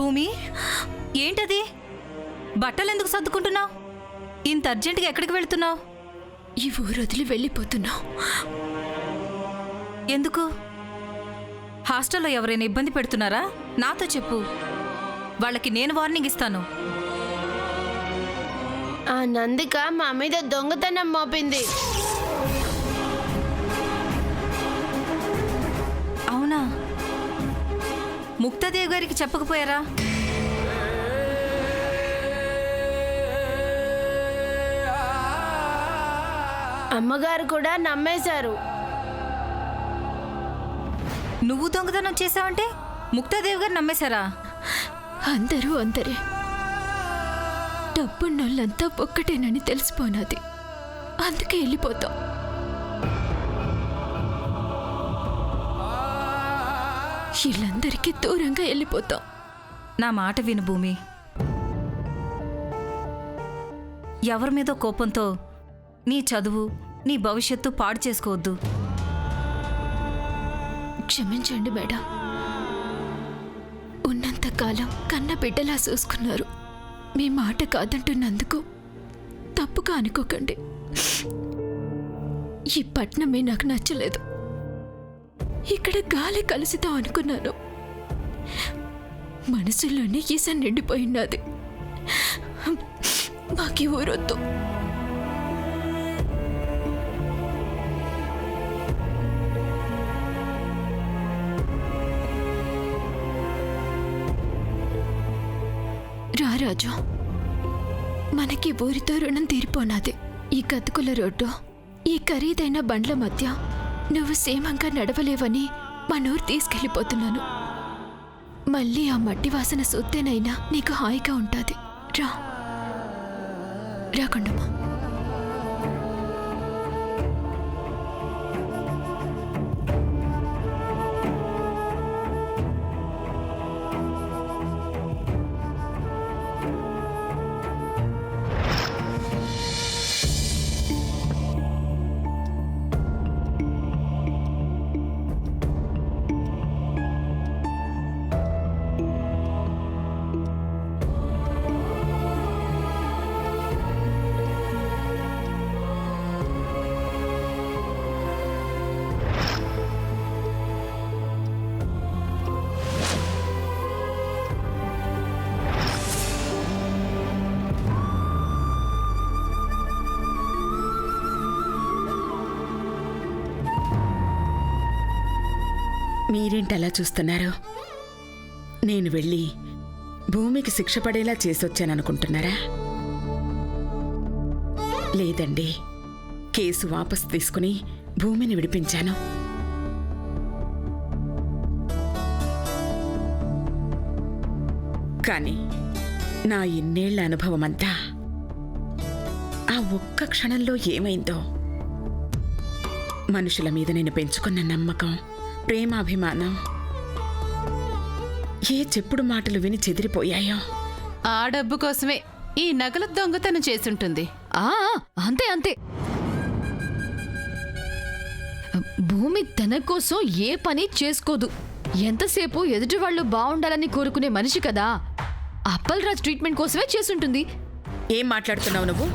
భూమి, ఏంటది? బట్టలు ఎందుకు సర్దుకుంటున్నావు? ఇంత అర్జెంటుగా ఎక్కడికి వెళ్తున్నావు? ఈ ఊరు వదిలి వెళ్ళిపోతున్నావు. ఎందుకు? హాస్టల్లో ఎవరైనా ఇబ్బంది పెడుతున్నారా? నాతో చెప్పు, వాళ్ళకి నేను వార్నింగ్ ఇస్తాను. ఆ నందిక మా మీద దొంగతనం మోపింది. అవునా? ముక్తాదేవి గారికి చెప్పకపోయారా? అమ్మగారు కూడా నమ్మేశారు. నువ్వు దొంగతనం చేశావంటే ముక్తాదేవి గారు నమ్మేశారా? అందరూ అందరే. డబ్బున్నోళ్ళంతా ఒక్కటేనని తెలిసిపోనాది. అందుకే వెళ్ళిపోతాం. వీళ్ళందరికీ దూరంగా వెళ్ళిపోతాం. నా మాట విను భూమి. ఎవరి మీదో కోపంతో నీ చదువు, నీ భవిష్యత్తు పాడు చేసుకోవద్దు. క్షమించండి మేడం. ఉన్నంతకాలం కన్న బిడ్డలా చూసుకున్నారు. మీ మాట కాదంటున్నందుకు తప్పుగా అనుకోకండి. ఈ పట్నమే నాకు నచ్చలేదు. ఇక్కడ గాలి కలుసుదాం అనుకున్నాను. మనసులోనే ఈస నిండిపోయినది. మాకి ఊరొద్దు. రారాజు, మనకి ఊరితో రుణం తీరిపోనాది. ఈ గతుకుల రోడ్డు, ఈ ఖరీదైన బండ్ల మధ్య నువ్వు సేమంగా నడవలేవని మనూరు తీసుకెళ్ళిపోతున్నాను. మళ్ళీ ఆ మట్టి వాసన సూత్తేనైనా నీకు హాయిగా ఉంటుంది. రా రాకుండమ్మా. మీరేంటలా చూస్తున్నారు? నేను వెళ్ళి భూమికి శిక్ష పడేలా చేసొచ్చాననుకుంటున్నారా? లేదండి, కేసు వాపసు తీసుకుని భూమిని విడిపించాను. కానీ నా ఇన్నేళ్ల అనుభవమంతా ఆ ఒక్క క్షణంలో ఏమైందో, మనుషుల మీద నేను పెంచుకున్న నమ్మకం, ప్రేమాభిమానం ఏ చెప్పుడు మాటలు విని చెదిరిపోయాయో. ఆ డబ్బు కోసమే ఈ నగల దొంగతనం చేసుంటుంది. అంతే అంతే. భూమి తన కోసం ఏ పని చేసుకోదు. ఎంతసేపు ఎదుటి వాళ్ళు బాగుండాలని కోరుకునే మనిషి కదా. అప్పలరాజు ట్రీట్మెంట్ కోసమే చేసుంటుంది. ఏం మాట్లాడుతున్నావు నువ్వు?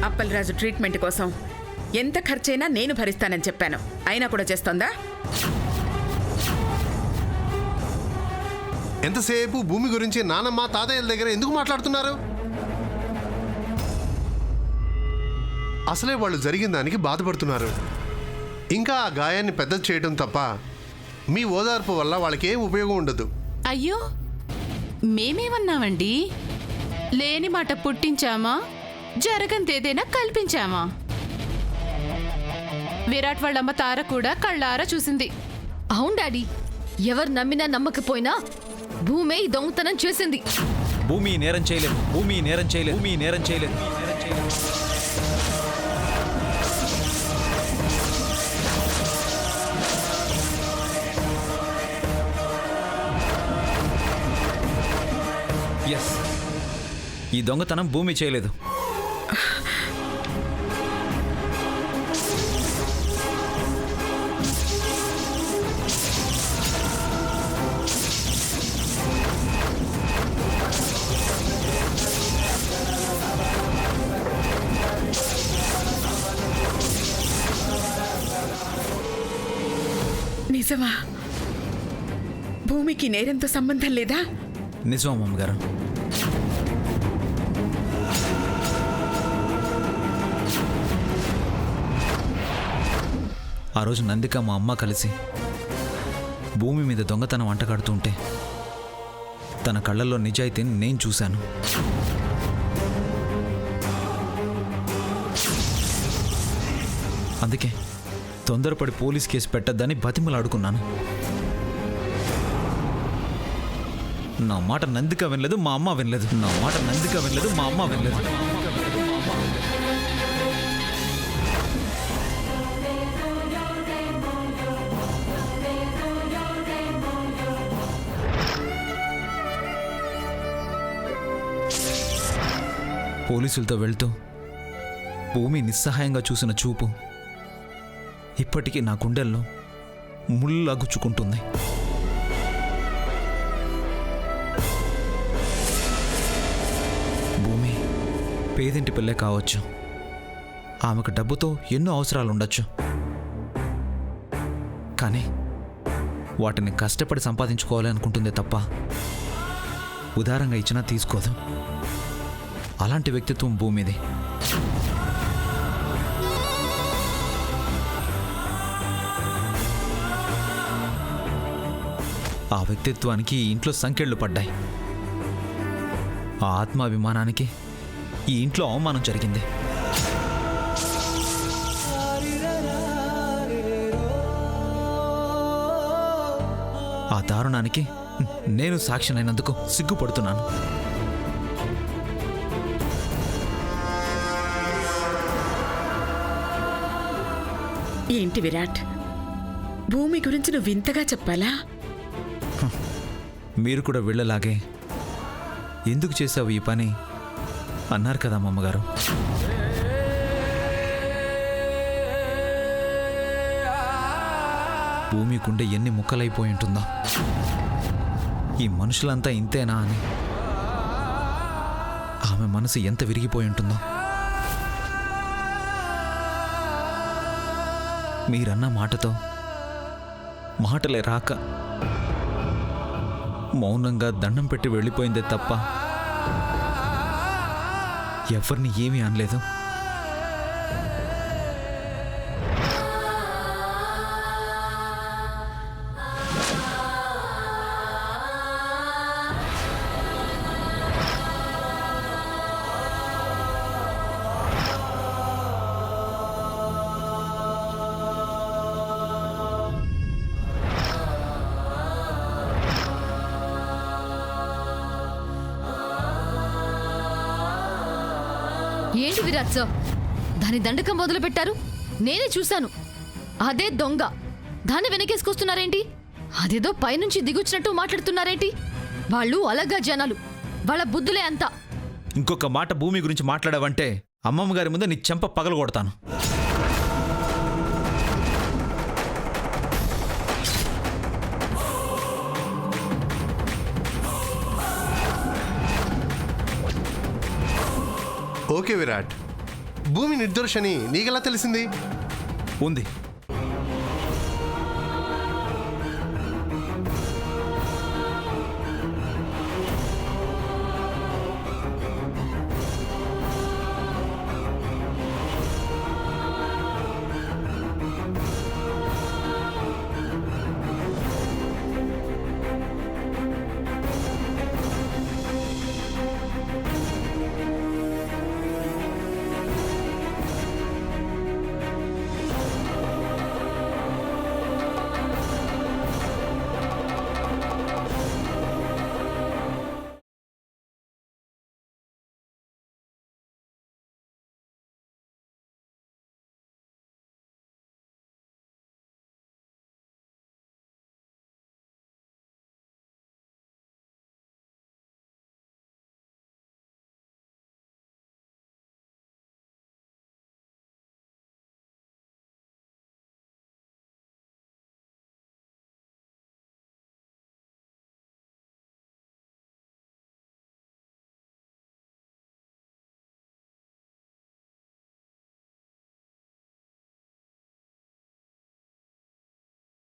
అప్పలరాజు ట్రీట్మెంట్ కోసం ఎంత ఖర్చైనా నేను భరిస్తానని చెప్పాను. అయినా కూడా చేస్తోందా? ఎంతసేపు భూమి గురించి నానమ్మ తాతయ్యల దగ్గర ఎందుకు మాట్లాడుతున్నారు? అసలే వాళ్ళు జరిగిన దానికి బాధపడుతున్నారు. ఇంకా ఆ గాయాన్ని పెద్దది చేయడం తప్ప మీ ఓదార్పు వల్ల వాళ్ళకి ఏం ఉపయోగం ఉండదు. అయ్యో, మేమేమన్నామండి? లేని మాట పుట్టించామా, జరగంతేదైనా కల్పించామా? విరాట్ వాళ్ళమ్మ తార కూడా కళ్ళారా చూసింది. అవును డాడీ, ఎవరు నమ్మినా నమ్మకపోయినా భూమే ఈ దొంగతనం చేసింది. భూమి నేరం చేయలేదు. భూమి నేరం చేయలేదు. భూమి నేరం చేయలేదు. ఎస్, ఈ దొంగతనం భూమి చేయలేదు. నిజమా? భూమికి నేరంతో సంబంధం లేదా? నిజం అమ్మమ్మగారు. ఆ రోజు నందిక మా అమ్మ కలిసి భూమి మీద దొంగతనం అంటగడుతుంటే తన కళ్ళల్లో నిజాయితీని నేను చూశాను. అందుకే తొందరపడి పోలీస్ కేసు పెట్టద్దని బతిమలాడుకున్నాను. నా మాట నందిక వినలేదు, మా అమ్మ వినలేదు. నా మాట నందిక వినలేదు, మా అమ్మ వినలేదు. పోలీసులతో వెళ్తూ భూమి నిస్సహాయంగా చూసిన చూపు ఇప్పటికీ నా గుండెల్లో ముళ్ళలా గుచ్చుకుంటుంది. భూమి పేదింటి పిల్లే కావచ్చు, ఆమెకు డబ్బుతో ఎన్నో అవసరాలు ఉండొచ్చు, కానీ వాటిని కష్టపడి సంపాదించుకోవాలి అనుకుంటుందే తప్ప ఉదారంగా ఇచ్చినా తీసుకోదు. అలాంటి వ్యక్తిత్వం భూమిది. ఆ వ్యక్తిత్వానికి ఈ ఇంట్లో సంకెళ్ళు పడ్డాయి. ఆ ఆత్మాభిమానానికి ఈ ఇంట్లో అవమానం జరిగింది. ఆ దారుణానికి నేను సాక్షినైనందుకు సిగ్గుపడుతున్నాను. ఏంటి విరాట్, భూమి గురించి నువ్వు వింతగా చెప్పాలా? మీరు కూడా వెళ్ళలాగే ఎందుకు చేసావు ఈ పని అన్నారు కదా అమ్మగారు. భూమి గుండె ఎన్ని ముక్కలైపోయి ఉంటుందో, ఈ మనుషులంతా ఇంతేనా అని ఆమె మనసు ఎంత విరిగిపోయి ఉంటుందో. మీరన్న మాటతో మాటలే రాక మౌనంగా దండం పెట్టి వెళ్ళిపోయిందే తప్ప ఎవరిని ఏమీ అనలేదు. ఏంటి విరాట్ సార్, దాని దండకం మొదలు పెట్టారు? నేనే చూశాను. అదే దొంగ, దాన్ని వెనకేసుకొస్తున్నారేంటి? అదేదో పైనుంచి దిగొచ్చినట్టు మాట్లాడుతున్నారేంటి? వాళ్ళు అలగా జనాలు, వాళ్ళ బుద్ధులే అంతా. ఇంకొక మాట భూమి గురించి మాట్లాడావంటే అమ్మమ్మ గారి ముందు నీ చెంప పగలగొడతాను. ఓకే విరాట్, భూమి నిర్దోషని నీకెలా తెలిసింది? ఉంది,